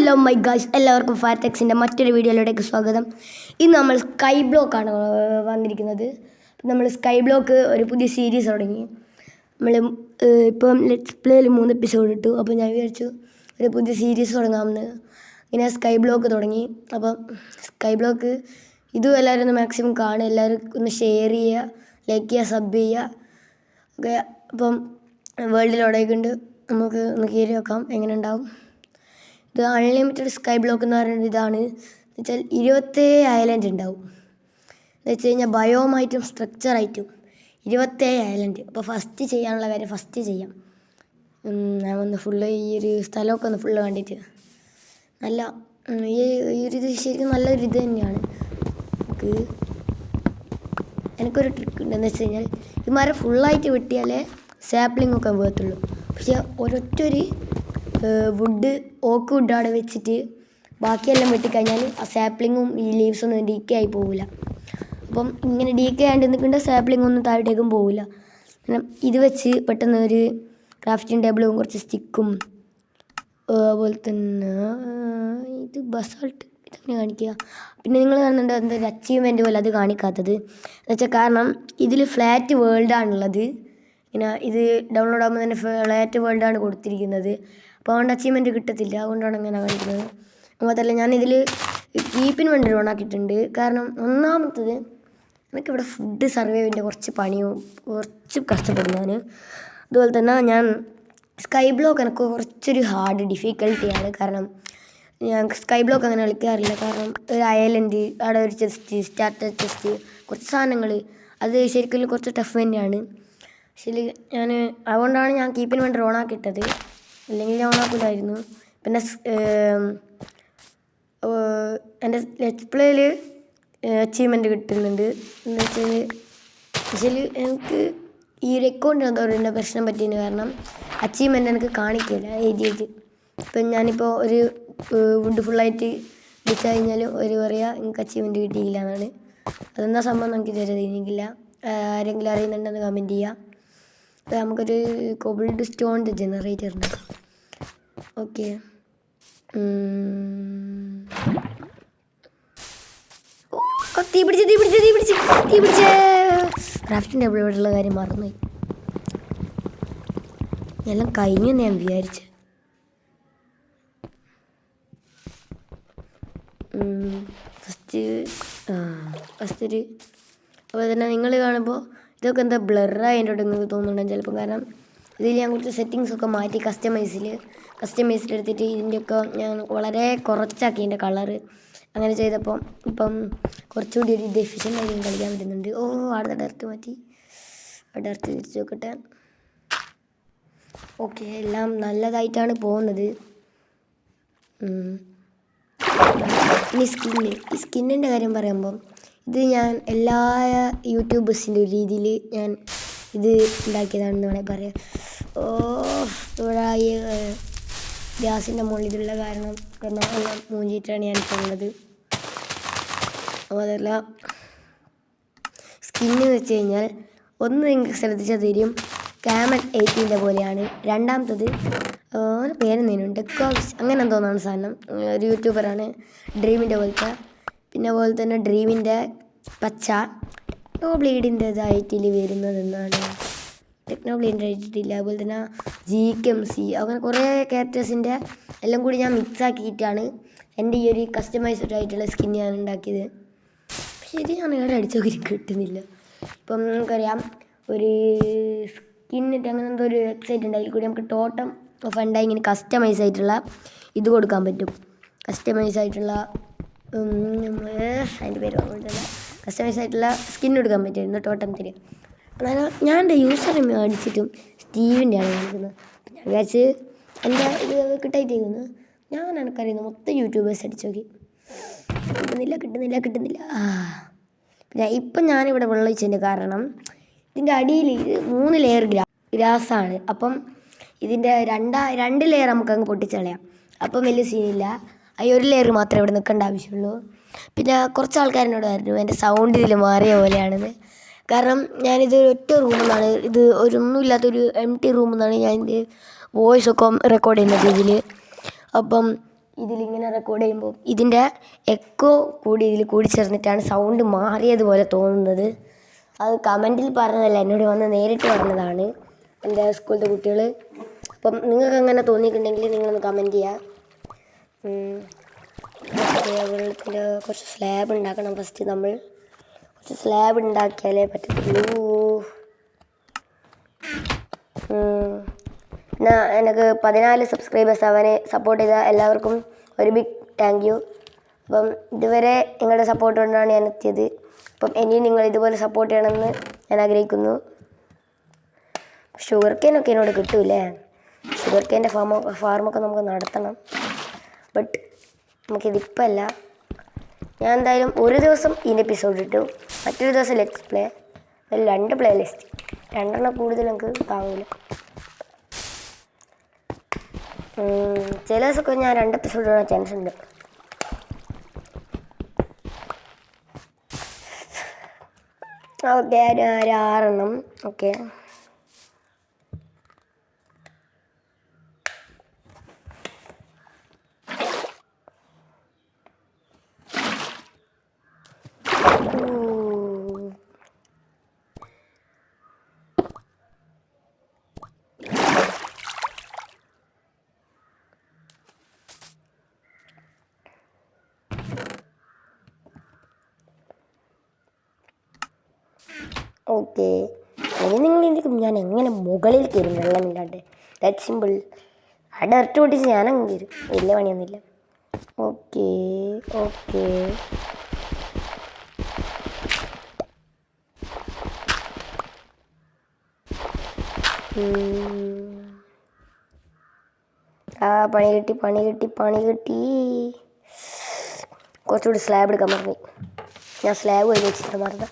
Hello my guys, എല്ലാവർക്കും ഫാറ്റെക്സിൻ്റെ മറ്റൊരു വീഡിയോയിലേക്ക് സ്വാഗതം. ഇന്ന് നമ്മൾ സ്കൈ ബ്ലോക്കാണ് വന്നിരിക്കുന്നത്. നമ്മൾ സ്കൈ ബ്ലോക്ക് ഒരു പുതിയ സീരീസ് തുടങ്ങി. നമ്മൾ ഇപ്പം ലെറ്റ്സ് പ്ലേയിൽ 3 എപ്പിസോഡ് ഇട്ടു. അപ്പോൾ ഞാൻ വിചാരിച്ചു ഒരു പുതിയ സീരീസ് തുടങ്ങാമെന്ന്. ഇങ്ങനെ സ്കൈ ബ്ലോക്ക് തുടങ്ങി. അപ്പം സ്കൈ ബ്ലോക്ക് ഇതും എല്ലാവരും ഒന്ന് മാക്സിമം കാണുക, എല്ലാവരും ഒന്ന് ഷെയർ ചെയ്യുക, ലൈക്ക് ചെയ്യുക, സബ് ചെയ്യുക ഓക്കെ. അപ്പം വേൾഡിലോടേക്കുണ്ട്, നമുക്ക് ഒന്ന് കയറി വെക്കാം എങ്ങനെ ഉണ്ടാവും. ഇത് അൺലിമിറ്റഡ് സ്കൈ ബ്ലോക്ക് എന്ന് പറയുന്നത് ഇതാണ്. എന്ന് വെച്ചാൽ 27 ഐലൻഡ് ഉണ്ടാവും. എന്ന് വെച്ച് കഴിഞ്ഞാൽ ബയോമായിട്ടും സ്ട്രക്ചറായിട്ടും 27 ഐലൻഡ്. അപ്പോൾ ഫസ്റ്റ് ചെയ്യാനുള്ള കാര്യം ഫസ്റ്റ് ചെയ്യാം. ഞാൻ വന്ന് ഫുള്ള് ഈ ഒരു സ്ഥലമൊക്കെ ഒന്ന് ഫുള്ള് കണ്ടിട്ട് നല്ല ഈ ഒരു ഇത് ശരിക്കും നല്ലൊരു ഇത് തന്നെയാണ്. എനിക്കൊരു ട്രിക്ക് ഉണ്ടെന്ന് വെച്ച് കഴിഞ്ഞാൽ ഈ മരം ഫുള്ളായിട്ട് വെട്ടിയാലേ സാപ്ലിംഗ് ഒക്കെ വീഴത്തുള്ളൂ. പക്ഷേ ഒരൊറ്റൊരു വുഡ് ഓക്ക് വുഡ് അവിടെ വെച്ചിട്ട് ബാക്കിയെല്ലാം വെട്ടിക്കഴിഞ്ഞാൽ ആ സാപ്ലിങ്ങും ഈ ലീവ്സൊന്നും ഡീക്കേ ആയി പോകില്ല. അപ്പം ഇങ്ങനെ ഡീക്കേ ആയിട്ട് നിൽക്കേണ്ട സാപ്ലിംഗ് ഒന്നും താഴത്തേക്കും പോകില്ല. പിന്നെ ഇത് വെച്ച് പെട്ടെന്ന് ഒരു ക്രാഫ്റ്റിംഗ് ടേബിളും കുറച്ച് സ്റ്റിക്കും അതുപോലെ തന്നെ ഇത് ബസാൾട്ട് ഇതങ്ങനെ കാണിക്കുക. പിന്നെ നിങ്ങൾ കാണുന്നുണ്ട് എന്തൊരു അച്ചീവ്മെൻറ്റ് പോലെ അത് കാണിക്കാത്തത് എന്ന് വെച്ചാൽ കാരണം ഇതിൽ ഫ്ലാറ്റ് വേൾഡാണുള്ളത്. ഇങ്ങനെ ഇത് ഡൗൺലോഡ് ആകുമ്പോൾ തന്നെ ഫ്ലാറ്റ് വേൾഡാണ് കൊടുത്തിരിക്കുന്നത്. അപ്പോൾ അതുകൊണ്ട് അച്ചീവ്മെൻറ്റ് കിട്ടത്തില്ല, അതുകൊണ്ടാണ് ഇങ്ങനെ കാണിക്കുന്നത്. അതുപോലെ ഞാനിതിൽ കീപ്പിന് വേണ്ടി ഓണാക്കിയിട്ടുണ്ട്. കാരണം ഒന്നാമത്തത് എനിക്കിവിടെ ഫുഡ് സർവൈവിൻ്റെ കുറച്ച് പണിയും കുറച്ച് കഷ്ടപ്പെടും ഞാൻ. അതുപോലെ തന്നെ ഞാൻ സ്കൈ ബ്ലോക്ക് എനിക്ക് കുറച്ചൊരു ഹാർഡ് ഡിഫിക്കൽട്ടിയാണ്. കാരണം ഞാൻ സ്കൈ ബ്ലോക്ക് അങ്ങനെ കളിക്കാറില്ല. കാരണം ഒരു ഐലൻഡ്, അവിടെ ഒരു ചെസ്റ്റ്, സ്റ്റാർട്ടർ ചെസ്റ്റ്, കുറച്ച് സാധനങ്ങൾ അത് ശരിക്കും കുറച്ച് ടഫ് തന്നെയാണ്. ശരി, അതുകൊണ്ടാണ് ഞാൻ കീപ്പിന് വേണ്ടി ഓണാക്കിയിട്ടത്, അല്ലെങ്കിൽ ഞാൻ ഓണാക്കില്ലായിരുന്നു. പിന്നെ എൻ്റെ ലെറ്റ്സ് പ്ലേയിൽ അച്ചീവ്മെൻറ്റ് കിട്ടുന്നുണ്ട്. എന്ന് വെച്ചാൽ എനിക്ക് ഈ ഒരു അക്കൗണ്ട് എന്താ പറയുക പ്രശ്നം പറ്റിയതിന് കാരണം അച്ചീവ്മെൻറ്റ് എനിക്ക് കാണിക്കില്ല എഴുതിയിട്ട്. ഇപ്പം ഞാനിപ്പോൾ ഒരു വുഡ് ഫുള്ളായിട്ട് വെച്ച് കഴിഞ്ഞാൽ ഒരു പറയുക എനിക്ക് അച്ചീവ്മെൻറ്റ് കിട്ടിയില്ല എന്നാണ്. അതെന്താ സംഭവം നമുക്ക് ഇതുവരെ കഴിഞ്ഞിട്ടില്ല. ആരെങ്കിലും അറിയുന്നുണ്ടെന്ന് കമൻറ്റ് ചെയ്യുക. നമുക്കൊരു കോബിൾഡ് സ്റ്റോണിൻ്റെ ജനറേറ്റർ ഉണ്ട്. ഓക്കെ, തീ പിടിച്ച ക്രാഫ്റ്റിംഗ് ടേബിൾ ഇവിടെയുള്ള കാര്യം മറന്നുപോയി. എല്ലാം കഴിഞ്ഞു എന്ന് ഞാൻ വിചാരിച്ചു. ഫസ്റ്റ് ഒരു അതുപോലെ തന്നെ നിങ്ങൾ കാണുമ്പോൾ ഇതൊക്കെ എന്താ ബ്ലറായി എൻ്റെ നിങ്ങൾക്ക് തോന്നുന്നുണ്ടെങ്കിൽ ചിലപ്പോൾ. കാരണം ഇതിൽ ഞാൻ കുറച്ച് സെറ്റിങ്സൊക്കെ മാറ്റി കസ്റ്റമൈസിലെടുത്തിട്ട് ഇതിൻ്റെയൊക്കെ ഞാൻ വളരെ കുറച്ചാക്കി എൻ്റെ കളറ്. അങ്ങനെ ചെയ്തപ്പോൾ ഇപ്പം കുറച്ചുകൂടി ഒരു ഇത് എഫിഷ്യൻ്റായി കളിക്കാൻ പറ്റുന്നുണ്ട്. അവിടെ ഡയറക്റ്റ് മാറ്റി ഡയറക്റ്റ് തിരിച്ച് നോക്കട്ടെ. ഓക്കെ, എല്ലാം നല്ലതായിട്ടാണ് പോകുന്നത്. ഇനി ഈ സ്കിന്നിൻ്റെ കാര്യം പറയുമ്പം ഇത് ഞാൻ എല്ലാ യൂട്യൂബേഴ്സിൻ്റെ ഒരു രീതിയിൽ ഞാൻ ഇത് ഉണ്ടാക്കിയതാണെന്ന് വേണമെങ്കിൽ പറയാം. ഇവിടെ ഈ ഗ്യാസിൻ്റെ മുകളിലുള്ള കാരണം എല്ലാം മൂഞ്ചിയിട്ടാണ് ഞാനിപ്പോൾ ഉള്ളത്. അതല്ല സ്കിന്ന് വെച്ച് കഴിഞ്ഞാൽ ഒന്ന് നിങ്ങൾക്ക് ശ്രദ്ധിച്ചാൽ തരും ക്യാമൽ 18 പോലെയാണ്. രണ്ടാമത്തത് പേരെന്തേനുണ്ട് ഡെക്കോക്സ് അങ്ങനെ എന്തോന്നാണ് സാധനം, ഒരു യൂട്യൂബറാണ്, ഡ്രീമിൻ്റെ പോലത്തെ. പിന്നെ അതുപോലെ തന്നെ ഡ്രീമിൻ്റെ പച്ച ടെക്നോ ബ്ലീഡിൻ്റെതായിട്ടിൽ വരുന്നതെന്നാണ്, ടെക്നോ ബ്ലീഡിൻ്റെ ആയിട്ടില്ല. അതുപോലെ തന്നെ GKMC അങ്ങനെ കുറേ ക്യാരക്ടേഴ്സിൻ്റെ എല്ലാം കൂടി ഞാൻ മിക്സ് ആക്കിയിട്ടാണ് എൻ്റെ ഈ ഒരു കസ്റ്റമൈസ്ഡ് ആയിട്ടുള്ള സ്കിൻ ഞാൻ ഉണ്ടാക്കിയത്. പക്ഷേ ഇത് ഞാൻ ഇവിടെ അടിച്ചു നോക്കി കിട്ടുന്നില്ല. ഇപ്പം നമുക്കറിയാം ഒരു സ്കിന്നിട്ട് അങ്ങനെ എന്തോ ഒരു വെബ്സൈറ്റ് ഉണ്ട്, അതിൽ കൂടി നമുക്ക് ടോട്ടം ഫണ്ടായി ഇങ്ങനെ കസ്റ്റമൈസ് ആയിട്ടുള്ള ഇത് കൊടുക്കാൻ പറ്റും. കസ്റ്റമൈസ് ആയിട്ടുള്ള അതിൻ്റെ പേര് പറഞ്ഞിട്ടില്ല, കസ്റ്റമൈസ് ആയിട്ടുള്ള സ്കിൻ എടുക്കാൻ പറ്റുമായിരുന്നു ടോട്ടത്തിൽ. അതായത് ഞാൻ എൻ്റെ യൂസർ അടിച്ചിട്ടും സ്റ്റീവിൻ്റെയാണ് കാണിക്കുന്നത്. ഞാൻ വിചാരിച്ച് എൻ്റെ ഇത് കിട്ടായിട്ടേക്കുന്നു. ഞാൻ എനിക്കറിയുന്നു മൊത്തം യൂട്യൂബേഴ്സ് അടിച്ചു നോക്കി, കിട്ടുന്നില്ല. പിന്നെ ഇപ്പം ഞാനിവിടെ വെള്ളമൊഴിച്ചതിൻ്റെ കാരണം ഇതിൻ്റെ അടിയിൽ 3 ലെയർ ഗ്രാസാണ്. അപ്പം ഇതിൻ്റെ 2 ലെയർ നമുക്കങ്ങ് പൊട്ടിച്ച് കളയാം. അപ്പം വലിയ സീനില്ല. ഈ ഒരു ലെയർ മാത്രമേ ഇവിടെ നിൽക്കേണ്ട ആവശ്യമുള്ളൂ. പിന്നെ കുറച്ച് ആൾക്കാരെന്നോട് പറഞ്ഞു എൻ്റെ സൗണ്ട് ഇതിൽ മാറിയ പോലെയാണെന്ന്. കാരണം ഞാനിത് ഒറ്റ റൂമിൽ നിന്നാണ്, ഇത് ഒന്നുമില്ലാത്തൊരു എംപ്റ്റി റൂമിൽ നിന്നാണ് ഞാൻ ഇത് വോയിസൊക്കെ റെക്കോർഡ് ചെയ്യുന്നത് ഇതിൽ. അപ്പം ഇതിലിങ്ങനെ റെക്കോർഡ് ചെയ്യുമ്പോൾ ഇതിൻ്റെ എക്കോ കൂടി ഇതിൽ കൂടി ചേർന്നിട്ടാണ് സൗണ്ട് മാറിയതുപോലെ തോന്നുന്നത്. അത് കമൻറ്റിൽ പറഞ്ഞതല്ല, എന്നോട് വന്ന് നേരിട്ട് പറഞ്ഞതാണ് എൻ്റെ സ്കൂളിലത്തെ കുട്ടികൾ. അപ്പം നിങ്ങൾക്ക് അങ്ങനെ തോന്നിയിട്ടുണ്ടെങ്കിൽ നിങ്ങളൊന്ന് കമൻറ്റ് ചെയ്യുക. വെള്ളത്തിൻ്റെ കുറച്ച് സ്ലാബ് ഉണ്ടാക്കണം. ഫസ്റ്റ് നമ്മൾ കുറച്ച് സ്ലാബ് ഉണ്ടാക്കിയാലേ പറ്റത്തുള്ളൂ. എന്നാൽ എനിക്ക് 14 സബ്സ്ക്രൈബേഴ്സ് അവനെ സപ്പോർട്ട് ചെയ്ത എല്ലാവർക്കും ഒരു ബിഗ് താങ്ക് യു. അപ്പം ഇതുവരെ നിങ്ങളുടെ സപ്പോർട്ട് കൊണ്ടാണ് ഞാൻ എത്തിയത്. അപ്പം ഇനിയും നിങ്ങൾ ഇതുപോലെ സപ്പോർട്ട് ചെയ്യണമെന്ന് ഞാൻ ആഗ്രഹിക്കുന്നു. ഷുഗർ കെയിനൊക്കെ എന്നോട് കിട്ടൂലേ? ഷുഗർ കെയിൻ്റെ ഫാർമൊക്കെ നമുക്ക് നടത്തണം. ബട്ട് നമുക്കിതിപ്പല്ല. ഞാൻ എന്തായാലും ഒരു ദിവസം ഇതിൻ്റെ എപ്പിസോഡ് ഇട്ടു, മറ്റൊരു ദിവസം ലെറ്റ്സ് പ്ലേ. അതിൽ 2 പ്ലേ ലിസ്റ്റ്, 2 കൂടുതൽ എനിക്ക് താങ്ങില്ല. ചില ദിവസമൊക്കെ ഞാൻ 2 എപ്പിസോഡ് ഇടാൻ ചാൻസ് ഉണ്ട്. Okay, 6 okay. ഓക്കെ, ഇനി നിങ്ങൾ ചിന്തിക്കും ഞാൻ എങ്ങനെ മുകളിൽ കയറും വെള്ളമില്ലാണ്ട്. That simple. അവിടെ ഇറട്ട് പൊട്ടിച്ച് ഞാനങ്ങ് കയറും, വലിയ പണിയൊന്നുമില്ല. ഓക്കെ ഓക്കെ, പണി കിട്ടി. കുറച്ചുകൂടി സ്ലാബ് എടുക്കാൻ പറഞ്ഞു. ഞാൻ സ്ലാബ് കഴിഞ്ഞ് വെച്ചിട്ട് മറന്ന.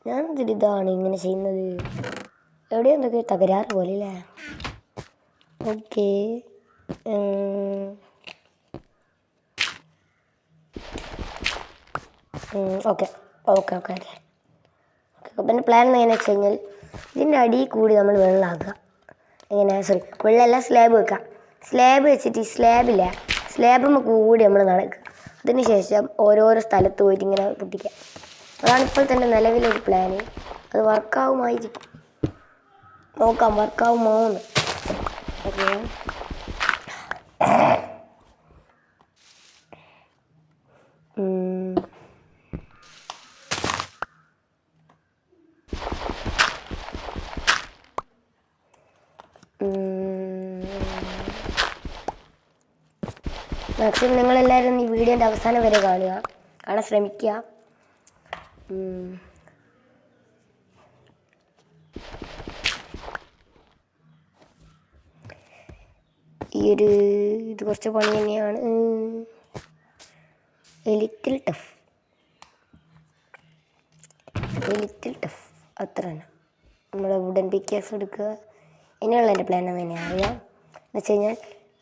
ഞാൻ ഇതാണ് ഇങ്ങനെ ചെയ്യുന്നത്. എവിടെ എന്തൊക്കെ തകരാറ് പോലെ അല്ലേ? Okay okay okay okay okay. പിന്നെ പ്ലാൻ എങ്ങനെയാണെന്ന് വെച്ച് കഴിഞ്ഞാൽ ഇതിൻ്റെ അടിയിൽ കൂടി നമ്മൾ വെള്ളമാക്കുക. വെള്ളമല്ല, സ്ലാബ് വെക്കുക. സ്ലാബ് വെച്ചിട്ട് ഈ സ്ലാബുമ്മ കൂടി നമ്മൾ നടക്കുക. അതിന് ശേഷം ഓരോരോ സ്ഥലത്ത് പോയിട്ട് ഇങ്ങനെ പൊട്ടിക്കുക. അതാണ് ഇപ്പോൾ തന്നെ നിലവിലൊരു പ്ലാന്. അത് വർക്കാവുമായിരിക്കും, നോക്കാം വർക്കാവുമോന്ന്. ഓക്കെ, മാക്സിമം നിങ്ങളെല്ലാവരും ഈ വീഡിയോൻ്റെ അവസാനം വരെ കാണാൻ ശ്രമിക്കുക. ഇത് കുറച്ച് പണി തന്നെയാണ്. ലിറ്റിൽ ടഫ് അത്ര തന്നെ. നമ്മൾ വുഡൻ പിക്കാക്സ് എടുക്കുക. ഇനിയുള്ള എൻ്റെ പ്ലാൻ തന്നെയാണ് അറിയാം. എന്ന് വെച്ച് കഴിഞ്ഞാൽ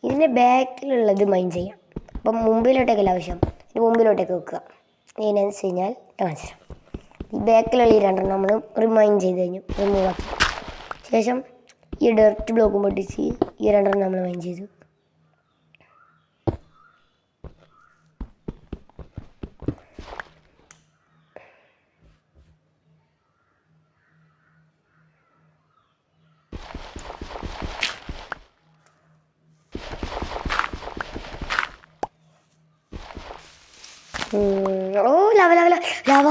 ഇതിൻ്റെ ബാക്കിലുള്ളത് മൈൻ ചെയ്യാം. അപ്പം മുമ്പിലോട്ടേക്കല്ല ആവശ്യം, ഇതിന് മുമ്പിലോട്ടേക്ക് വെക്കുക. എങ്ങനെയാണെന്ന് വെച്ച് കഴിഞ്ഞാൽ മനസ്സിലാവും. ഈ ബാക്കിലുള്ള ഈ 2 നമ്മൾ റിമൈൻ ചെയ്ത് കഴിഞ്ഞു, റിമൂവ് ആക്കി. ശേഷം ഈ ഡെർട്ട് ബ്ലോക്കും പൊട്ടിച്ച് ഈ 2 നമ്മൾ മൈൻ ചെയ്തു. ലവ.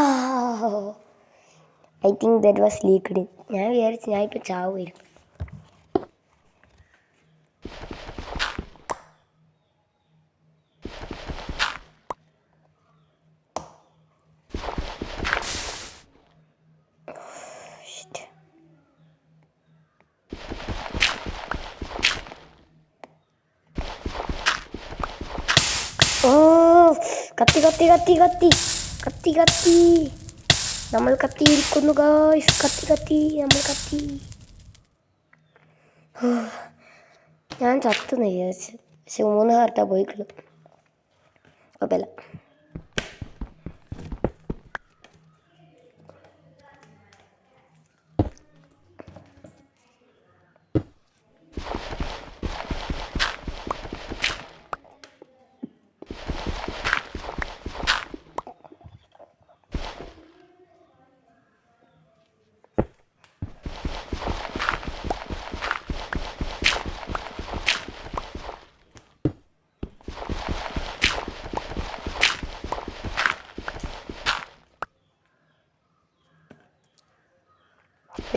I think that was leaked. ഞാൻ വിചാരിച്ചു ഞാൻ ഇപ്പോൾ ചാവുമായിരുന്നു. കത്തി നമ്മൾ കത്തിയിരിക്കുന്നു ഗായ്സ്. നമ്മൾ കത്തി. ഞാൻ ചത്തുന്ന് വിചാരിച്ചു, പക്ഷെ 3 ഹാർട്ടാ പോയിക്കുള്ളൂ. കുഴപ്പമില്ല.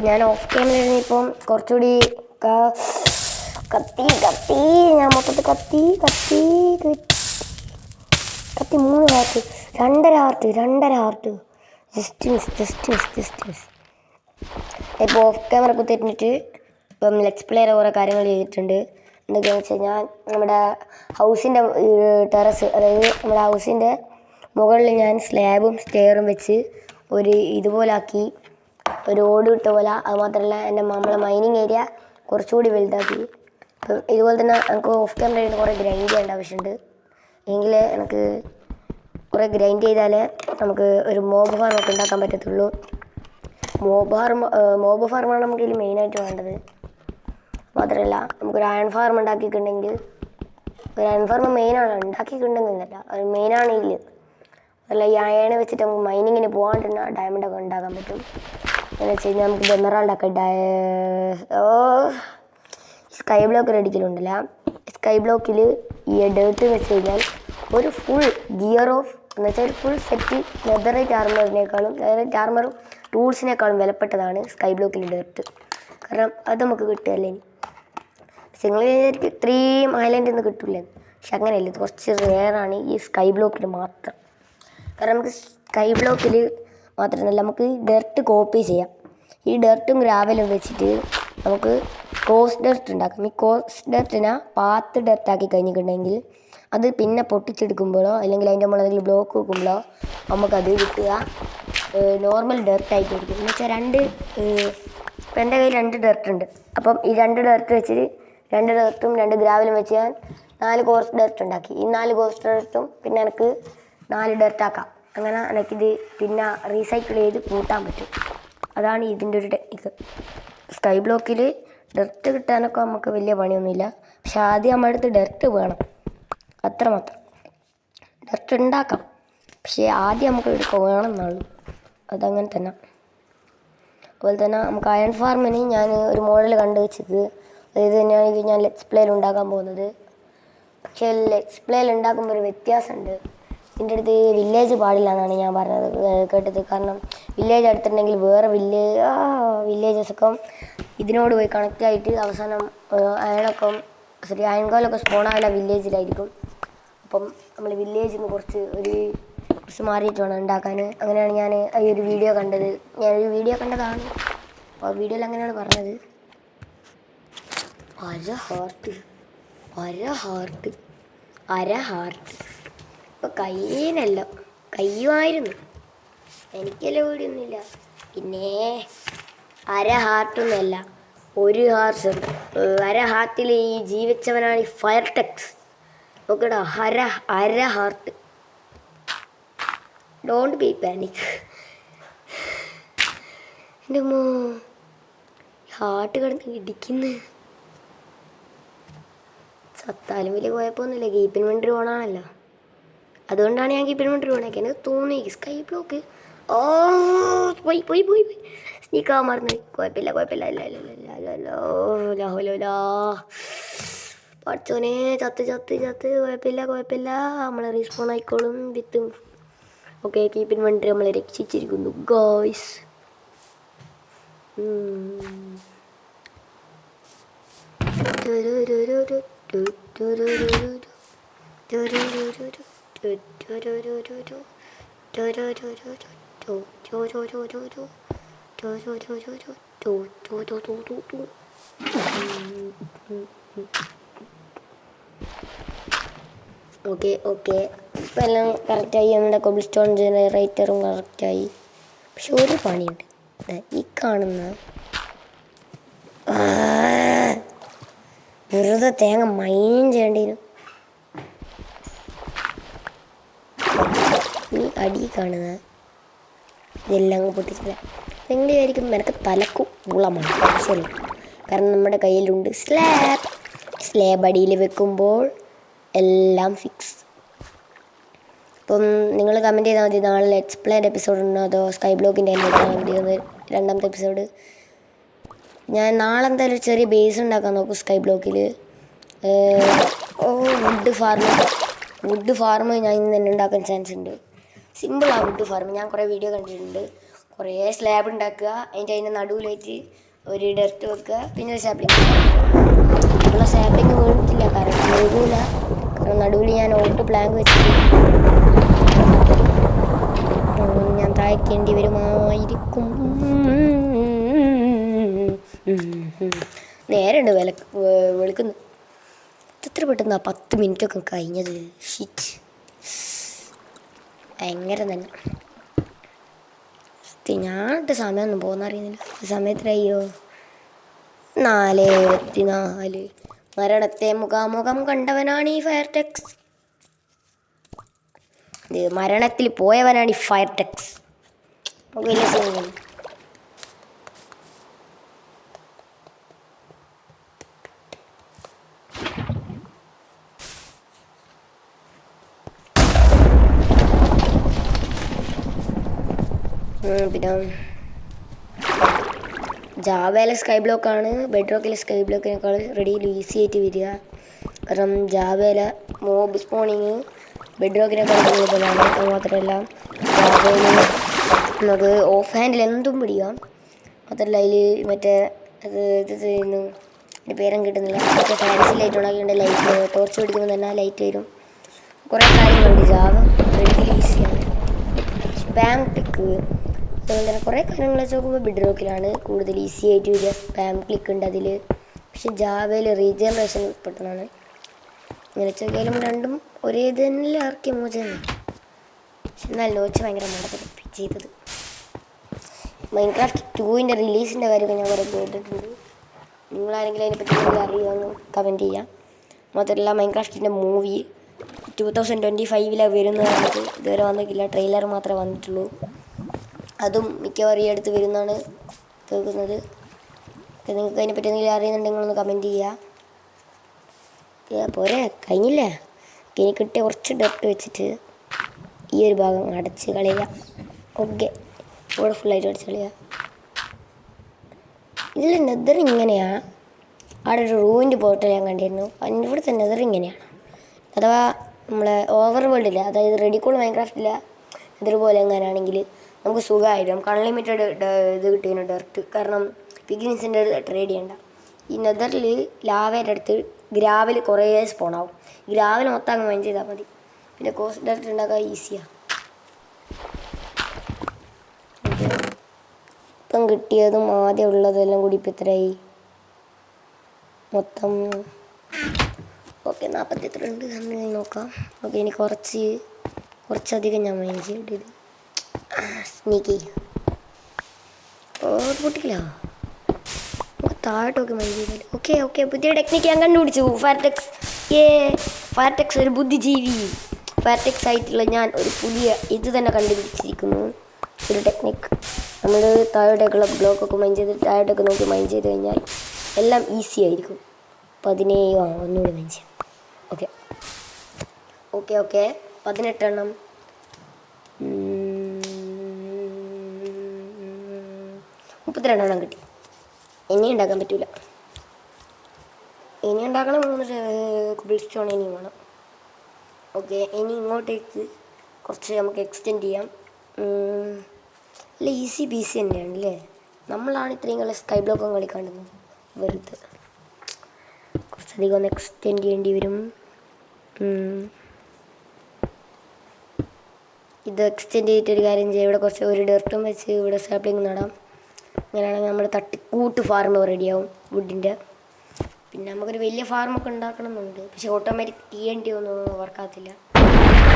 ഞാൻ ഓഫ് ക്യാമറയിൽ ഇപ്പം കുറച്ചുകൂടി കത്തി ഞാൻ മൊത്തത്തിൽ കത്തി 3 ഹാർട്ട് 2.5 ഹാർട്ട് ജസ്റ്റ് മിസ്. ഇപ്പോൾ ഓഫ് ക്യാമറ കുത്തിയിട്ട് ഇപ്പം ലെറ്റ്സ് പ്ലേയുടെ കുറേ കാര്യങ്ങൾ ചെയ്തിട്ടുണ്ട്. എന്തൊക്കെയാണെന്ന് വെച്ച് കഴിഞ്ഞാൽ നമ്മുടെ ഹൗസിൻ്റെ ടെറസ്, അതായത് നമ്മുടെ ഹൗസിൻ്റെ മുകളിൽ ഞാൻ സ്ലാബും സ്റ്റെയറും വെച്ച് ഒരു ഇതുപോലാക്കി, ഒരു ഓട് ഇട്ട പോലെ. അതുമാത്രമല്ല നമ്മളെ മൈനിങ് ഏരിയ കുറച്ചുകൂടി വലുതാക്കി. അപ്പം ഇതുപോലെ തന്നെ എനിക്ക് ഓഫ് ക്യാമറയിൽ കുറേ ഗ്രൈൻഡ് ചെയ്യേണ്ട ആവശ്യമുണ്ട്. എങ്കിൽ എനിക്ക് കുറേ ഗ്രൈൻഡ് ചെയ്താലേ നമുക്ക് ഒരു മോബ് ഫാർമൊക്കെ ഉണ്ടാക്കാൻ പറ്റത്തുള്ളൂ. മോബ് ഫാർമാണ് നമുക്ക് ഇതിൽ മെയിനായിട്ട് വേണ്ടത്. മാത്രമല്ല നമുക്കൊരു അയൺ ഫാർം ഉണ്ടാക്കിയിട്ടുണ്ടെങ്കിൽ, ഒരു അയൺ ഫാർം മെയിനാണ് ഉണ്ടാക്കിയിട്ടുണ്ടെങ്കിൽ എന്നല്ല, അത് മെയിനാണ് ഇതിൽ. അതല്ല ഈ അയൺ വെച്ചിട്ട് നമുക്ക് മൈനിങ്ങിന് പോകാണ്ടിരുന്ന ഡയമണ്ടൊക്കെ ഉണ്ടാക്കാൻ പറ്റും. എന്ന് വെച്ച് കഴിഞ്ഞാൽ നമുക്ക് എമറാൾഡൊക്കെ സ്കൈ ബ്ലോക്ക് റെഡിക്കലുണ്ടല്ല, സ്കൈ ബ്ലോക്കിൽ ഈ ഡേർട്ട് വെച്ച് കഴിഞ്ഞാൽ ഒരു ഫുൾ ഗിയർ ഓഫ് എന്ന് വെച്ചാൽ ഒരു ഫുൾ സെറ്റ് നെതറൈറ്റ് ആർമറും ടൂൾസിനേക്കാളും വിലപ്പെട്ടതാണ് സ്കൈ ബ്ലോക്കിൽ ഡേർട്ട്. കാരണം അത് നമുക്ക് കിട്ടുകയല്ലേ. നിങ്ങൾ വിചാരിക്കും ഇത്രയും ഐലൻഡിൽ നിന്ന് കിട്ടില്ല, പക്ഷെ അങ്ങനെയല്ല, ഇത് കുറച്ച് റെയറാണ് ഈ സ്കൈ ബ്ലോക്കിൽ മാത്രം. കാരണം നമുക്ക് സ്കൈ ബ്ലോക്കിൽ മാത്രമല്ല, നമുക്ക് ഡെർട്ട് കോപ്പി ചെയ്യാം. ഈ ഡെർട്ടും ഗ്രാവലും വെച്ചിട്ട് നമുക്ക് കോസ്റ്റ് ഡെർട്ട് ഉണ്ടാക്കാം. ഈ കോസ്റ്റ് ഡെർട്ടിനെ പാത്ത് ഡെർട്ടാക്കി കഴിഞ്ഞിട്ടുണ്ടെങ്കിൽ അത് പിന്നെ പൊട്ടിച്ചെടുക്കുമ്പോഴോ അല്ലെങ്കിൽ അതിൻ്റെ മുകളിൽ ബ്ലോക്ക് വെക്കുമ്പോഴോ നമുക്കത് കിട്ടുക നോർമൽ ഡെർട്ടായിട്ടായിരിക്കും. എന്ന് വെച്ചാൽ ഇപ്പം എൻ്റെ കയ്യിൽ 2 ഡെർട്ടുണ്ട്. അപ്പം ഈ 2 ഡെർട്ട് വെച്ചിട്ട് 2 ഡെർട്ടും 2 ഗ്രാവലും വെച്ച് ഞാൻ 4 കോസ്റ്റ് ഡെർട്ട് ഉണ്ടാക്കി. ഈ 4 കോസ്റ്റ് ഡെർട്ടും പിന്നെ എനിക്ക് 4 ഡെർട്ടാക്കാം. അങ്ങനെ എനിക്കിത് പിന്നെ റീസൈക്കിൾ ചെയ്ത് കൂട്ടാൻ പറ്റും. അതാണ് ഇതിൻ്റെ ഒരു ടെക്നിക്ക്. സ്കൈ ബ്ലോക്കിൽ ഡെർട്ട് കിട്ടാനൊക്കെ നമുക്ക് വലിയ പണിയൊന്നുമില്ല, പക്ഷെ ആദ്യം നമ്മുടെ അടുത്ത് ഡെർട്ട് വേണം, അത്രമാത്രം. ഡെർട്ട് ഉണ്ടാക്കാം, പക്ഷേ ആദ്യം നമുക്ക് വേണം എന്നുള്ളൂ. അതങ്ങനെ തന്നെ. അതുപോലെ തന്നെ നമുക്ക് അയൺ ഫാർമിന് ഞാൻ ഒരു മോഡൽ കണ്ടു വെച്ചത്, അതായത് തന്നെയാണ് ഞാൻ ലെറ്റ്സ് പ്ലേയിൽ ഉണ്ടാക്കാൻ പോകുന്നത്. പക്ഷേ ലെറ്റ്സ് പ്ലേയിൽ ഉണ്ടാക്കുമ്പോൾ ഒരു വ്യത്യാസമുണ്ട്. എൻ്റെ അടുത്ത് വില്ലേജ് പാടില്ല എന്നാണ് ഞാൻ കേട്ടത്. കാരണം വില്ലേജ് അടുത്തുണ്ടെങ്കിൽ വേറെ വില്ലേജസൊക്കെ ഇതിനോട് പോയി കണക്റ്റ് ആയിട്ട് അവസാനം അയൺകോലൊക്കെ സ്പോണാവില്ല വില്ലേജിലായിരിക്കും. അപ്പം നമ്മൾ വില്ലേജിൽ നിന്ന് കുറച്ച് മാറിയിട്ട് വേണം ഉണ്ടാക്കാൻ. അങ്ങനെയാണ് ഞാൻ ഈ ഒരു വീഡിയോ കണ്ടത്. ഞാനൊരു വീഡിയോ കണ്ടതാണ്, അപ്പോൾ ആ വീഡിയോയിൽ അങ്ങനെയാണ് പറഞ്ഞത്. അര ഹാർട്ട് ഇപ്പം കയ്യിനല്ല, കയ്യുമായിരുന്നു, എനിക്കല്ല വീടിയൊന്നുമില്ല. പിന്നെ അര ഹാർട്ടൊന്നുമല്ല, 1 ഹാർട്ട്. അര ഹാർട്ടിൽ ഈ ജീവിച്ചവനാണ് ഈ ഫയർ ടെക്സ്. നോക്കടാ, അര ഹാർട്ട്. Don't be panic. എൻ്റെ ഹാർട്ട് കിടന്ന് ഇടിക്കുന്നു. സത്താലും വലിയ കുഴപ്പമൊന്നുമില്ല, കീപ്പിന് വേണ്ടി ഓണാണല്ലോ. അതുകൊണ്ടാണ് ഞാൻ കീപ്പിന് വേണ്ടി ഓണാക്കി. എനിക്ക് തോന്നി സ്കൈ ബ്ലോക്ക് പോയി സ്നീക്കാൻ മറന്നു. കുഴപ്പമില്ല പഠിച്ചോനെ, ചത്ത് കുഴപ്പമില്ല, നമ്മളെ റീസ്പോൺ ആയിക്കോളും വിത്തും. ഓക്കെ, കീപ്പിന് വേണ്ടി നമ്മളെ രക്ഷിച്ചിരിക്കുന്നു ഗോയ്സ്. ഓക്കെ ഇപ്പം എല്ലാം കറക്റ്റായി. നമ്മുടെ കോബിൾ സ്റ്റോൺ ജനറേറ്ററും കറക്റ്റായി. പക്ഷെ ഒരു പണിയുണ്ട്. ഈ കാണുന്ന വെറുതെ തേങ്ങ മൈൻ ചെയ്യേണ്ടി വരും. ഈ അടി കാണുന്ന ഇതെല്ലാം പൊട്ടിച്ചില്ല. നിങ്ങൾ വിചാരിക്കും എനിക്ക് തലക്കും ഉളമാണ്, ആവശ്യമില്ല. കാരണം നമ്മുടെ കയ്യിലുണ്ട് സ്ലാബ് അടിയിൽ വെക്കുമ്പോൾ എല്ലാം ഫിക്സ്. അപ്പം നിങ്ങൾ കമൻറ്റ് ചെയ്താൽ മതി നാളെ ലെറ്റ്സ് പ്ലേയുടെ എപ്പിസോഡ് ഉണ്ടോ അതോ സ്കൈ ബ്ലോക്കിൻ്റെ രണ്ടാമത്തെ എപ്പിസോഡ്. ഞാൻ നാളെ എന്തായാലും ഒരു ചെറിയ ബേസ് ഉണ്ടാക്കാൻ നോക്കും സ്കൈ ബ്ലോക്കിൽ. വുഡ് ഫാർമ് ഞാൻ ഇന്ന് തന്നെ ഉണ്ടാക്കാൻ ചാൻസ് ഉണ്ട്. സിമ്പിളാണ് വുഡ് ഫാർമ്. ഞാൻ കുറേ വീഡിയോ കണ്ടിട്ടുണ്ട്. കുറേ സ്ലാബ് ഉണ്ടാക്കുക, അതിൻ്റെ നടുവിലേക്ക് ഒരു ഡെർട്ട് വെക്കുക, പിന്നെ ഒരു സാപ്ലിങ്. ഉള്ള സാപ്ലിങ് വീണിട്ടില്ല, കാരണം വീഴൂല. കാരണം നടുവിൽ ഞാൻ ഓട്ട് പ്ലാങ്ക് വെച്ചിട്ട് ഞാൻ താഴ്ക്കേണ്ടി വരുമായിരിക്കും. നേരമുണ്ട് വെളുക്കുന്നു. എത്ര പെട്ടെന്നാ 10 മിനിറ്റൊക്കെ കഴിഞ്ഞത്. ഷിറ്റ്, ഭയങ്കര തന്നെ. ഞാനിട്ട് സമയമൊന്നും പോകുന്നറിയുന്നില്ല. സമയത്തിലയ്യോ 4:24. മരണത്തെ മുഖാമുഖം കണ്ടവനാണ് ഈ ഫയർടെക്സ്. മരണത്തിൽ പോയവനാണ് ഈ ഫയർടെക്സ്. വലിയ സീൻ. പിന്നെ ജാവയിലെ സ്കൈ ബ്ലോക്കാണ് ബെഡ് റോക്കിലെ സ്കൈ ബ്ലോക്കിനേക്കാൾ റെഡിയിൽ ഈസി ആയിട്ട് വരിക. കാരണം ജാവയിലെ മോബ് സ്പോണിങ് ബെഡ് റോക്കിനേക്കാൾ കൂടുതലാണ്. അത് മാത്രമല്ല ജാവയിൽ നമുക്ക് ഓഫ് ഹാൻഡിൽ എന്തും പിടിക്കാം. മാത്രമല്ല അതിൽ മറ്റേ ഇത് ചെയ്യുന്നു, എൻ്റെ പേരും കിട്ടുന്നില്ല. മറ്റേ ഫാൻസി ലൈറ്റ് ഉണ്ടാക്കിയിട്ട് ലൈറ്റ് ടോർച്ച് പിടിക്കുമ്പോൾ തന്നെ ലൈറ്റ് വരും. കുറേ കാര്യങ്ങളുണ്ട്. ജാവ റെഡിയിൽ ഈസിയാണ്. സ്പാം ടെക്ക് അതുപോലെ തന്നെ കുറേ കാര്യങ്ങൾ വെച്ച് നോക്കുമ്പോൾ ബെഡ് റോക്കിലാണ് കൂടുതൽ ഈസി ആയിട്ട് വരിക. സ്പാം ക്ലിക്ക് ഉണ്ട് അതിൽ. പക്ഷെ ജാവയിൽ റീജനറേഷൻ പെട്ടെന്നാണ്. ഇങ്ങനെ വെച്ച് നോക്കിയാലും രണ്ടും ഒരേ ഇത് തന്നെ ഇറക്കിയ മോച തന്നെ. പക്ഷെ എന്നാൽ നോച്ച് ഭയങ്കര മടക്കി ചെയ്തത്. മൈൻക്രാഫ്റ്റ് 2ൻ്റെ റിലീസിൻ്റെ കാര്യമൊക്കെ ഞാൻ കുറേ കേട്ടിട്ടുണ്ട്. നിങ്ങളാരെങ്കിലും അതിനെപ്പറ്റി അറിയുമെന്ന് കമൻറ്റ് ചെയ്യാം. മാത്രമല്ല മൈൻക്രാഫ്റ്റിൻ്റെ മൂവി 2025 വരുന്ന പറഞ്ഞിട്ട് ഇതുവരെ വന്നിട്ടില്ല. ട്രെയിലർ മാത്രമേ വന്നിട്ടുള്ളൂ. അതും മിക്കവാറും ഈ അടുത്ത് വരുന്നതാണ് കേൾക്കുന്നത്. നിങ്ങൾക്ക് അതിനെപ്പറ്റി എന്തെങ്കിലും അറിയുന്നുണ്ടെങ്കിൽ ഒന്ന് കമൻറ്റ് ചെയ്യുക. പോരെ, കഴിഞ്ഞില്ലേ? ഇനി കിട്ടിയ കുറച്ച് ഡെർട്ട് വെച്ചിട്ട് ഈ ഒരു ഭാഗം അടച്ച് കളയുക. ഓക്കെ, ഇവിടെ ഫുള്ളായിട്ട് അടച്ച് കളയുക. ഇതിൽ നെതർ ഇങ്ങനെയാണ്. അവിടെ ഒരു റൂമിൻ്റെ പോർട്ടൽ ഞാൻ കണ്ടിരുന്നു. അതിൻ്റെ ഇവിടുത്തെ നെതർ ഇങ്ങനെയാണ്. അഥവാ നമ്മളെ ഓവർ വേൾഡില്ല, അതായത് റെഡിക്കോൾ മൈൻക്രാഫ്റ്റില്ല ഇതുപോലെ എങ്ങനെയാണെങ്കിൽ നമുക്ക് സുഖമായിരുന്നു. നമുക്ക് അൺലിമിറ്റഡ് ഇത് കിട്ടിയിരുന്നു ഡെർട്ട്. കാരണം പിഗ്ലിൻസിൻ്റെ ട്രേഡ് ചെയ്യണ്ട. ഈ നെതറിൽ ലാവേൻ്റെ അടുത്ത് ഗ്രാവിൽ കുറേ സ്പോണാവും. ഗ്രാവിൽ മൊത്തം അങ്ങ് മൈൻ ചെയ്താൽ മതി. പിന്നെ കോസ്റ്റ് ഡെർട്ട് ഉണ്ടാക്കാൻ ഈസിയാണ്. ഇപ്പം കിട്ടിയതും ആദ്യം ഉള്ളതെല്ലാം കൂടി ഇപ്പം എത്രയായി മൊത്തം? ഓക്കെ, 42 അങ്ങനെ നോക്കാം. ഓക്കെ, ഇനി കുറച്ചധികം ഞാൻ മൈൻ ചെയ്യേണ്ടത് സ്നീക്കി പൊട്ടിക്കില്ല. താഴോട്ടൊക്കെ മൈൻ ചെയ്താൽ ഓക്കെ. പുതിയ ടെക്നിക്ക് ഞാൻ കണ്ടുപിടിച്ചു. ഫയർടെക്സ് ഒരു ബുദ്ധിജീവി. ഫയർടെക്സ് ആയിട്ടുള്ള ഞാൻ ഒരു പുതിയ ഇത് തന്നെ കണ്ടുപിടിച്ചിരിക്കുന്നു. ഒരു ടെക്നിക്ക്. നമ്മൾ താഴോട്ടേക്കുള്ള ബ്ലോക്കൊക്കെ മൈൻ ചെയ്ത് താഴോട്ടൊക്കെ നോക്കി മൈൻ ചെയ്ത് കഴിഞ്ഞാൽ എല്ലാം ഈസി ആയിരിക്കും. 17 ഒന്നുകൂടി മൈൻ ചെയ്യാം. ഓക്കെ 18 എണ്ണം. 32 എണ്ണം കിട്ടി. ഇനി ഉണ്ടാക്കാൻ പറ്റില്ല. ഇനി ഉണ്ടാക്കണം 3 കുബിൾ സ്റ്റോൺ ഇനിയും വേണം. ഓക്കെ, ഇനി ഇങ്ങോട്ടേക്ക് കുറച്ച് നമുക്ക് എക്സ്റ്റെൻഡ് ചെയ്യാം. അല്ല, ഈസി ബീസി തന്നെയാണ് അല്ലേ? നമ്മളാണ് ഇത്രയും കളി സ്കൈ ബ്ലോക്കും കളിക്കാണ്ടുന്നത്. വെറുതെ കുറച്ചധികം ഒന്ന് എക്സ്റ്റെൻഡ് ചെയ്യേണ്ടി വരും. ഇത് എക്സ്റ്റെൻഡ് ചെയ്തിട്ടൊരു കാര്യം ചെയ്യാം. ഇവിടെ കുറച്ച് ഒരു ഡെർട്ടും വെച്ച് ഇവിടെ സാപ്ലിങ് നടാം. അങ്ങനെയാണെങ്കിൽ നമ്മൾ തട്ടിക്കൂട്ട് ഫാർം റെഡിയാവും വുഡിൻ്റെ. പിന്നെ നമുക്കൊരു വലിയ ഫാർമൊക്കെ ഉണ്ടാക്കണം എന്നുണ്ട്. പക്ഷേ ഓട്ടോമാറ്റിക് TNT ഒന്നും വർക്കാകത്തില്ല.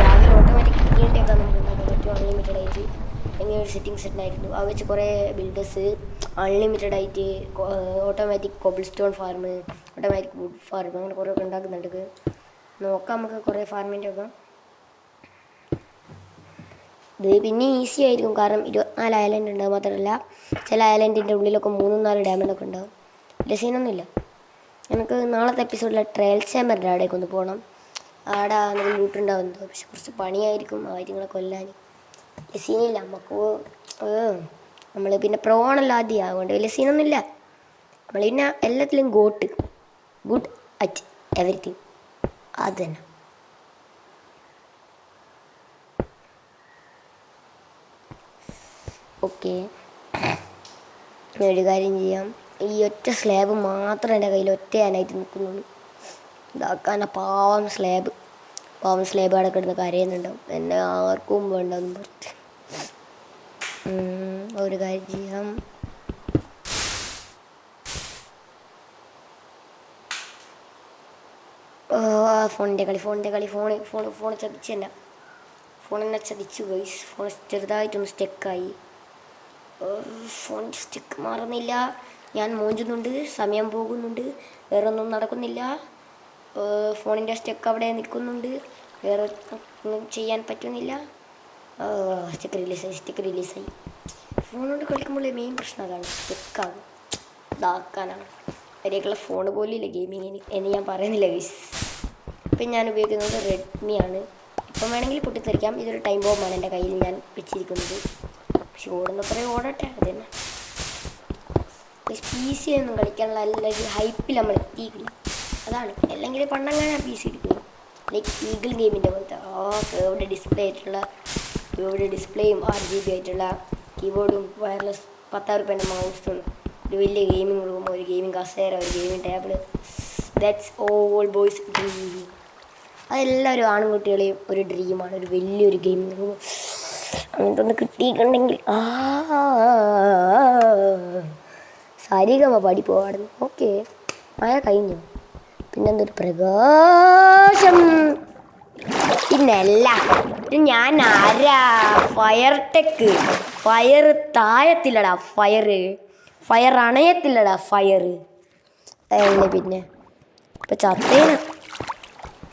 രാവിലെ ഓട്ടോമാറ്റിക് TNT ഒക്കെ നമുക്ക് ഉണ്ടാക്കാൻ പറ്റും അൺലിമിറ്റഡ് ആയിട്ട്. അങ്ങനെ ഒരു സെറ്റിംഗ്സ് ഉണ്ടായിരുന്നു. അത് വെച്ച് കുറേ ബിൽഡേഴ്സ് അൺലിമിറ്റഡ് ആയിട്ട് automatic cobble stone farm, automatic wood farm, അങ്ങനെ കുറേ ഒക്കെ ഉണ്ടാക്കുന്നുണ്ട്. നോക്കാം നമുക്ക് കുറേ ഫാർമിൻ്റെ ഒക്കെ. ഇത് പിന്നെ ഈസി ആയിരിക്കും. കാരണം 24 ഐലൻഡ് ഉണ്ടാവും. മാത്രമല്ല ചില ഐലൻഡിൻ്റെ ഉള്ളിലൊക്കെ 3-4 ഡയമണ്ടൊക്കെ ഉണ്ടാവും. വലിയ സീനൊന്നുമില്ല. എനിക്ക് നാളത്തെ എപ്പിസോഡിലെ ട്രയൽ ചേമ്പറിൻ്റെ അവിടേക്ക് ഒന്ന് പോകണം. അവിടെ എന്തെങ്കിലും ലൂട്ടുണ്ടാവുന്നത്. പക്ഷെ കുറച്ച് പണിയായിരിക്കും കാര്യങ്ങളെ കൊല്ലാൻ. വലിയ സീനില്ല. നമുക്ക് നമ്മൾ പിന്നെ പ്രോണല്ലോ ആദ്യം, അതുകൊണ്ട് വലിയ സീനൊന്നുമില്ല. നമ്മൾ പിന്നെ എല്ലാത്തിലും ഗുഡ് അറ്റ് എവറിത്തിങ്. അത് തന്നെ. ഓക്കെ, ഒരു കാര്യം ചെയ്യാം. ഈ ഒറ്റ സ്ലാബ് മാത്രം എൻ്റെ കയ്യിൽ ഒറ്റയാനായിട്ട് നിൽക്കുന്നുള്ളൂ. ഇതാക്കാൻ പാവം സ്ലാബ് അവിടെ കിടന്ന് കരയുന്നുണ്ടാവും, എന്നെ ആർക്കും വേണ്ടെന്ന് പറഞ്ഞിട്ട്. ഒരു കാര്യം ചെയ്യാം. ഫോണിൻ്റെ കളി ഫോൺ ചതിച്ച് തന്നെ. ഫോണെന്നെ ചതിച്ചു ഗൈസ്. ഫോൺ ചെറുതായിട്ടൊന്ന് സ്റ്റക്കായി. ഫോൺ സ്റ്റക്ക് മാറുന്നില്ല. ഞാൻ മൂഞ്ചുന്നുണ്ട്, സമയം പോകുന്നുണ്ട്, വേറെ ഒന്നും നടക്കുന്നില്ല. ഫോണിൻ്റെ സ്റ്റക്ക് അവിടെ നിൽക്കുന്നുണ്ട്, വേറെ ഒന്നും ചെയ്യാൻ പറ്റുന്നില്ല. സ്റ്റക്ക് റിലീസായി. ഫോൺ കൊണ്ട് കളിക്കുമ്പോൾ മെയിൻ പ്രശ്നം അതാണ്, സ്റ്റക്കാകും. ഇതാക്കാനാണ് അതിലേക്കുള്ള ഫോൺ പോലും ഇല്ല ഗെയിമിങ്ങിന് എന്ന് ഞാൻ പറയുന്നില്ല ഗൈസ്. ഇപ്പം ഞാൻ ഉപയോഗിക്കുന്നത് റെഡ്മി ആണ്. ഇപ്പം വേണമെങ്കിൽ പൊട്ടിത്തെറിക്കാം. ഇതൊരു ടൈം ബോംബാണ് എൻ്റെ കയ്യിൽ ഞാൻ വെച്ചിരിക്കുന്നത്. പക്ഷെ ഓടുന്നത്രയും ഓടട്ടെ, അത് തന്നെ. പി സി ഒന്നും കളിക്കാനുള്ള നല്ലൊരു ഹൈപ്പിൽ നമ്മൾ എത്തിയിട്ടില്ല, അതാണ്. അല്ലെങ്കിൽ പണ്ടങ്ങനെ പി സി എടുക്കും, ലൈക്ക് ഈഗിൾ ഗെയിമിൻ്റെ പോലത്തെ കേർവ്ഡ് ഡിസ്പ്ലേയും RGB ആയിട്ടുള്ള കീബോർഡും വയർലെസ് 10,000 രൂപേൻ്റെ മൗസും ഒരു വലിയ ഗെയിമിംഗ് റൂം, ഒരു ഗെയിമിംഗ് കസേര, ഒരു gaming table. That's all boys dream. അതെല്ലാവരും ആൺകുട്ടികളെയും ഒരു ഡ്രീമാണ്, ഒരു വലിയൊരു ഗെയിമിംഗ് റൂം. അങ്ങനത്തെ ഒന്ന് കിട്ടിയിട്ടുണ്ടെങ്കിൽ സാരിഗമ പാടി പോവാടുന്നു. ഓക്കെ, മഴ കഴിഞ്ഞു. പിന്നെന്തൊരു പ്രകാശം. പിന്നല്ല, ഞാൻ ആരാ? ഫയർ താഴത്തില്ലടാ, ഫയർ അണയത്തില്ലടാ, ഫയർ അല്ലേ. പിന്നെ ഇപ്പം ചത്തേന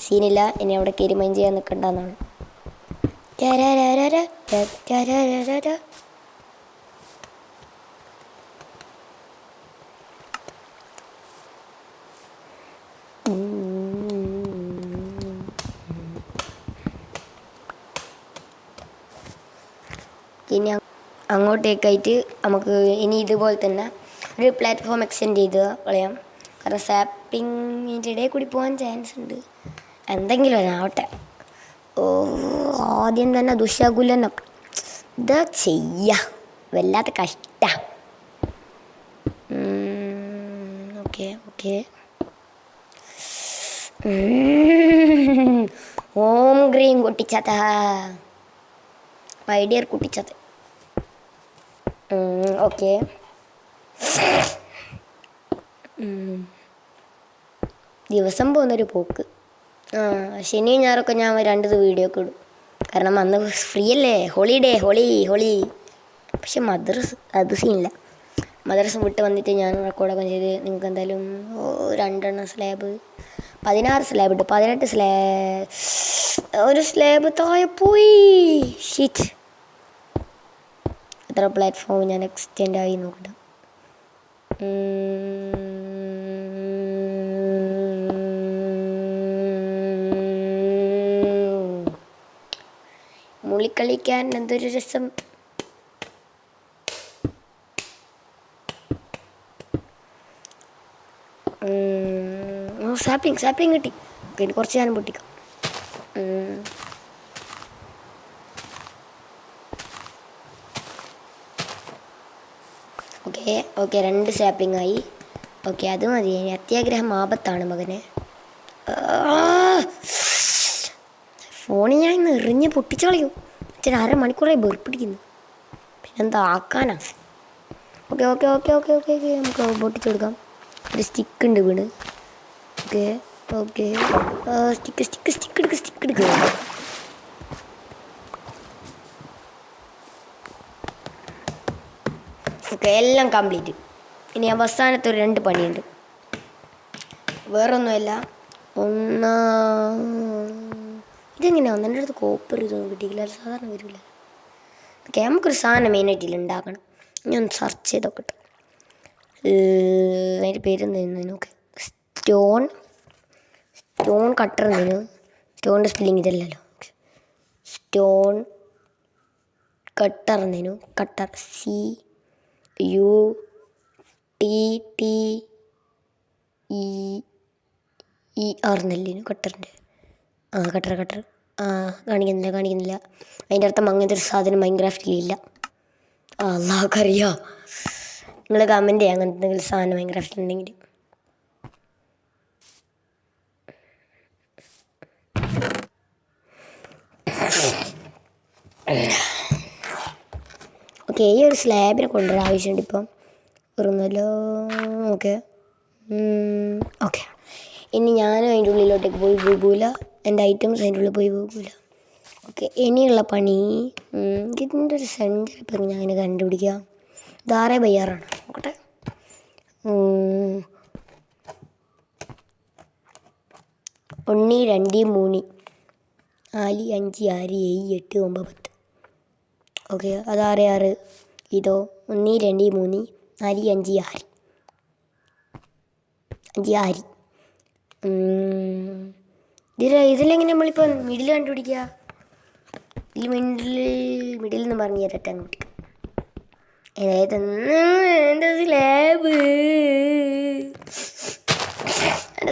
സീനില്ല, ഇനി അവിടെ കയറി മൈൻ ചെയ്യാൻ നിൽക്കണ്ടെന്നാണ്. ഇനി അങ്ങോട്ടേക്കായിട്ട് നമുക്ക് ഇനി ഇതുപോലെ തന്നെ ഒരു പ്ലാറ്റ്ഫോം എക്സ്റ്റെൻഡ് ചെയ്ത് കളയാം. കാരണം സാപ്പിങ്ങിൻ്റെ ഇടയിൽ കൂടി പോകാൻ ചാൻസ് ഉണ്ട്. എന്തെങ്കിലും ആവട്ടെ. ആദ്യം തന്നെ ദുശകുലനം. ഇതാ ചെയ്യാ, വല്ലാത്ത കഷ്ട. ഓക്കെ ഓം ഗ്രീം കുട്ടിച്ചത, മൈ ഡിയർ കുട്ടിച്ചത്. ഓക്കെ, ദിവസം പോകുന്നൊരു പോക്ക്. ശനി ഞായറൊക്കെ ഞാൻ 2 വീഡിയോ ഒക്കെ ഇടും, കാരണം അന്ന് ഫ്രീ അല്ലേ, ഹോളി. പക്ഷെ അത് സീനില്ല. മദ്രസ വിട്ട് വന്നിട്ട് ഞാൻ റെക്കോർഡൊക്കെ ചെയ്ത് നിങ്ങൾക്ക് എന്തായാലും 2 സ്ലാബ് 16 സ്ലാബ് ഇട്ട് 18 ഒരു സ്ലാബ് താഴെ പോയി. ഷിറ്റ്, എത്ര പ്ലാറ്റ്ഫോം ഞാൻ എക്സ്റ്റെൻഡ് ആയി നോക്കട്ടെ. മുളിക്കളിക്കാൻ എന്തൊരു രസം. സാപ്പിങ് കിട്ടി. ഇനി കുറച്ച് ഞാൻ പൊട്ടിക്കാം. ഓക്കെ 2 സാപ്പിങ് ആയി. ഓക്കെ, അത് മതി. അത്യാഗ്രഹം ആപത്താണ് മകനെ. ഫോണിൽ ഞാൻ ഇന്ന് എറിഞ്ഞ് പൊട്ടിച്ചു കളയും. അച്ഛൻ 1/2 മണിക്കൂറായി ബെറുപ്പിടിക്കുന്നു. പിന്നെന്താ ആക്കാനാ. ഓക്കെ നമുക്ക് പൊട്ടിച്ചെടുക്കാം. ഒരു സ്റ്റിക്ക് ഉണ്ട് വീണ്. ഓക്കെ സ്റ്റിക്ക് എടുക്കുക. ഓക്കെ, എല്ലാം കംപ്ലീറ്റ്. ഇനി അവസാനത്തെ ഒരു 2 പണിയുണ്ട്. വേറൊന്നുമല്ല, ഇതെങ്ങനെയാണ് എൻ്റെ അടുത്ത് കോപ്പർ ഇതൊന്നും കിട്ടിയില്ല, സാധാരണ വരില്ല. ഓക്കെ, നമുക്കൊരു സാധനം മെയിനായിട്ട് ഉണ്ടാക്കണം. ഞാൻ സെർച്ച് ചെയ്ത് നോക്കട്ടെ. അതിൻ്റെ പേര് എന്തായിരുന്നു? ഓക്കെ, സ്റ്റോൺ കട്ടർ എന്തേനു? സ്റ്റോണിൻ്റെ സ്പെല്ലിങ് ഇതല്ലല്ലോ. സ്റ്റോൺ കട്ടർ എന്തേനു? Cutter CUTTER എന്നല്ലേനു കട്ടറിൻ്റെ? കട്ടർ കാണിക്കുന്നില്ല. അതിൻ്റെ അർത്ഥം അങ്ങനത്തെ ഒരു സാധനം മൈൻക്രാഫ്റ്റിലില്ല. അല്ലാഹ്ക്കറിയോ. നിങ്ങൾ കമൻറ്റ് ചെയ്യാം അങ്ങനത്തെ എന്തെങ്കിലും സാധനം ഭയങ്കര ഇഷ്ടമുണ്ടെങ്കിൽ. ഓക്കെ, ഈ ഒരു സ്ലാബിനെ കൊണ്ടുവരാൻ ആവശ്യമുണ്ട് ഇപ്പം. ഒന്നല്ലോ. ഓക്കെ ഓക്കെ, ഇനി ഞാനും അതിൻ്റെ ഉള്ളിലോട്ടേക്ക് പോയി പോകൂല, എൻ്റെ ഐറ്റംസ് അതിൻ്റെ ഉള്ളിൽ പോയി പോകൂല. ഓക്കെ, ഇനിയുള്ള പണി ഇതിൻ്റെ ഒരു സെൻറ്റർ ഇപ്പം ഞാൻ അങ്ങനെ കണ്ടുപിടിക്കാം. ധാര ബയ്യാറാണ് നോക്കട്ടെ. 1 2 3 4 5 6 7 8 9 10. ഓക്കെ, അത് 6 6. ഇതോ 1 2 3 4 5 6 5 6. ഇതിലെങ്ങനെ നമ്മളിപ്പോൾ മിഡിൽ കണ്ടുപിടിക്കുക? മിഡിൽ എന്ന് പറഞ്ഞ് തരട്ടെ അങ്ങോട്ട്. എൻ്റെ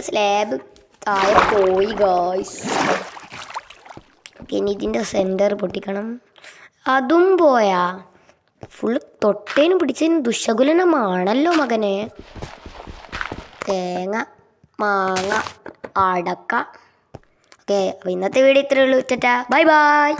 സ്ലാബ് താഴെ പോയി ഗായ്സ്. ഇനി ഇതിൻ്റെ സെൻറ്റർ പൊട്ടിക്കണം. അതും പോയാ. ഫുള്ള് തൊട്ടേനും പിടിച്ചതിന് ദുശകുലനമാണല്ലോ മകനെ. തേങ്ങ, മാങ്ങ, അടക്ക. ഓക്കെ, അപ്പോൾ ഇന്നത്തെ വീഡിയോ ഇത്രയേ ഉള്ളൂ. Tata, bye bye.